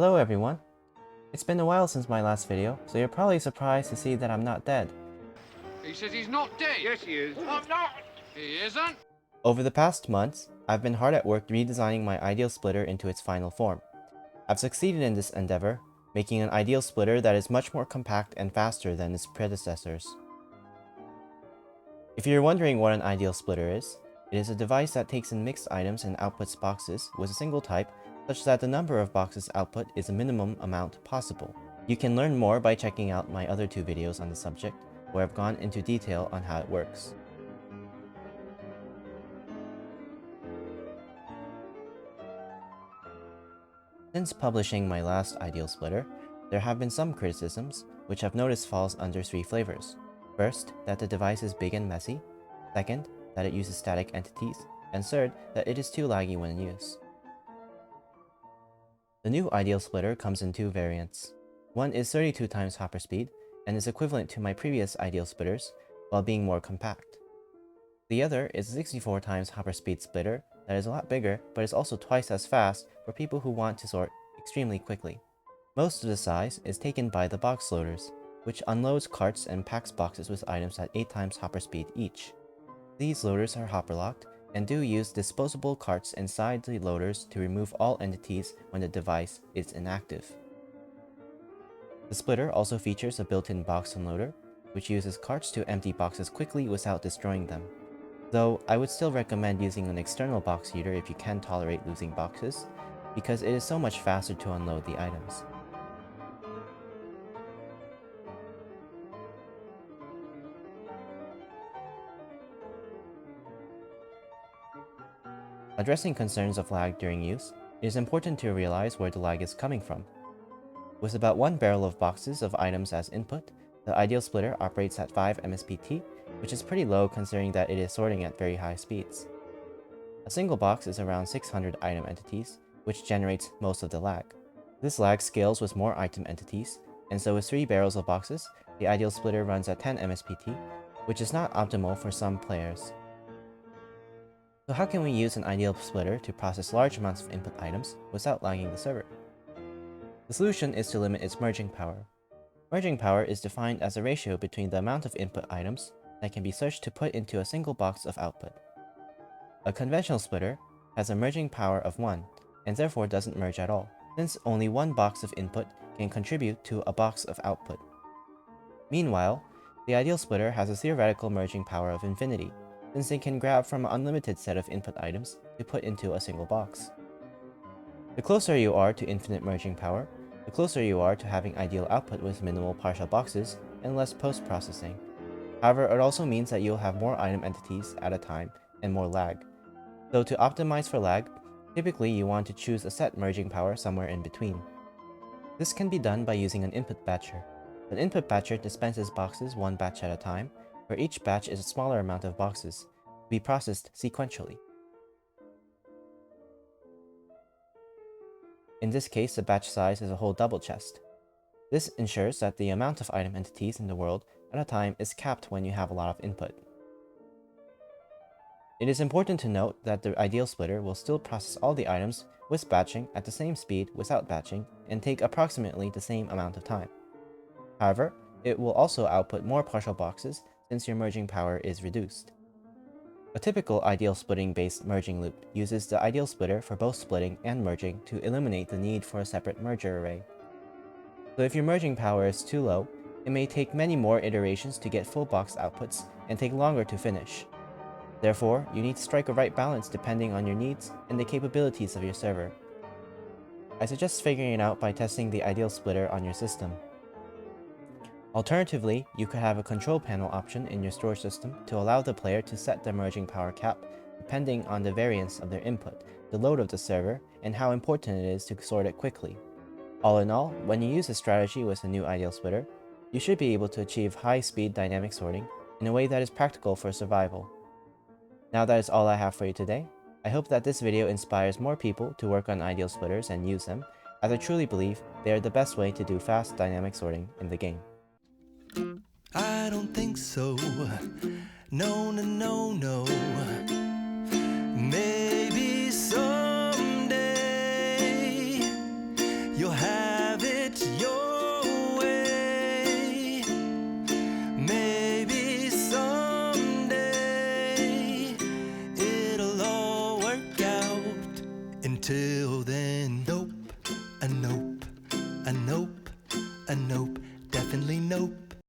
Hello everyone. It's been a while since my last video, so you're probably surprised to see that I'm not dead. He says he's not dead. Yes, he is. I'm not. He isn't. Over the past months, I've been hard at work redesigning my ideal splitter into its final form. I've succeeded in this endeavor, making an ideal splitter that is much more compact and faster than its predecessors. If you're wondering what an ideal splitter is, it is a device that takes in mixed items and outputs boxes with a single type, such that the number of boxes output is a minimum amount possible. You can learn more by checking out my other two videos on the subject, where I've gone into detail on how it works. Since publishing my last ideal splitter, there have been some criticisms, which I've noticed falls under three flavors. First, that the device is big and messy. Second, that it uses static entities. And third, that it is too laggy when in use. The new ideal splitter comes in two variants. One is 32 times hopper speed, and is equivalent to my previous ideal splitters, while being more compact. The other is 64 times hopper speed splitter that is a lot bigger, but is also twice as fast for people who want to sort extremely quickly. Most of the size is taken by the box loaders, which unloads carts and packs boxes with items at 8 times hopper speed each. These loaders are hopper locked, and do use disposable carts inside the loaders to remove all entities when the device is inactive. The splitter also features a built-in box unloader, which uses carts to empty boxes quickly without destroying them. Though I would still recommend using an external box heater if you can tolerate losing boxes, because it is so much faster to unload the items. Addressing concerns of lag during use, it is important to realize where the lag is coming from. With about 1 barrel of boxes of items as input, the ideal splitter operates at 5 MSPT, which is pretty low considering that it is sorting at very high speeds. A single box is around 600 item entities, which generates most of the lag. This lag scales with more item entities, and so with 3 barrels of boxes, the ideal splitter runs at 10 MSPT, which is not optimal for some players. So how can we use an ideal splitter to process large amounts of input items without lagging the server? The solution is to limit its merging power. Merging power is defined as a ratio between the amount of input items that can be searched to put into a single box of output. A conventional splitter has a merging power of 1, and therefore doesn't merge at all, since only one box of input can contribute to a box of output. Meanwhile, the ideal splitter has a theoretical merging power of infinity, since it can grab from an unlimited set of input items to put into a single box. The closer you are to infinite merging power, the closer you are to having ideal output with minimal partial boxes and less post-processing. However, it also means that you'll have more item entities at a time and more lag. So to optimize for lag, typically you want to choose a set merging power somewhere in between. This can be done by using an input batcher. An input batcher dispenses boxes one batch at a time, where each batch is a smaller amount of boxes, to be processed sequentially. In this case, the batch size is a whole double chest. This ensures that the amount of item entities in the world at a time is capped when you have a lot of input. It is important to note that the ideal splitter will still process all the items with batching at the same speed without batching and take approximately the same amount of time. However, it will also output more partial boxes since your merging power is reduced. A typical ideal splitting-based merging loop uses the ideal splitter for both splitting and merging to eliminate the need for a separate merger array. So if your merging power is too low, it may take many more iterations to get full box outputs and take longer to finish. Therefore, you need to strike a right balance depending on your needs and the capabilities of your server. I suggest figuring it out by testing the ideal splitter on your system. Alternatively, you could have a control panel option in your storage system to allow the player to set the merging power cap depending on the variance of their input, the load of the server, and how important it is to sort it quickly. All in all, when you use this strategy with a new ideal splitter, you should be able to achieve high-speed dynamic sorting in a way that is practical for survival. Now that is all I have for you today. I hope that this video inspires more people to work on ideal splitters and use them, as I truly believe they are the best way to do fast dynamic sorting in the game. I don't think so. No, no, no, no. Maybe someday you'll have it your way. Maybe someday it'll all work out. Until then, nope, a nope, a nope, a nope, definitely nope.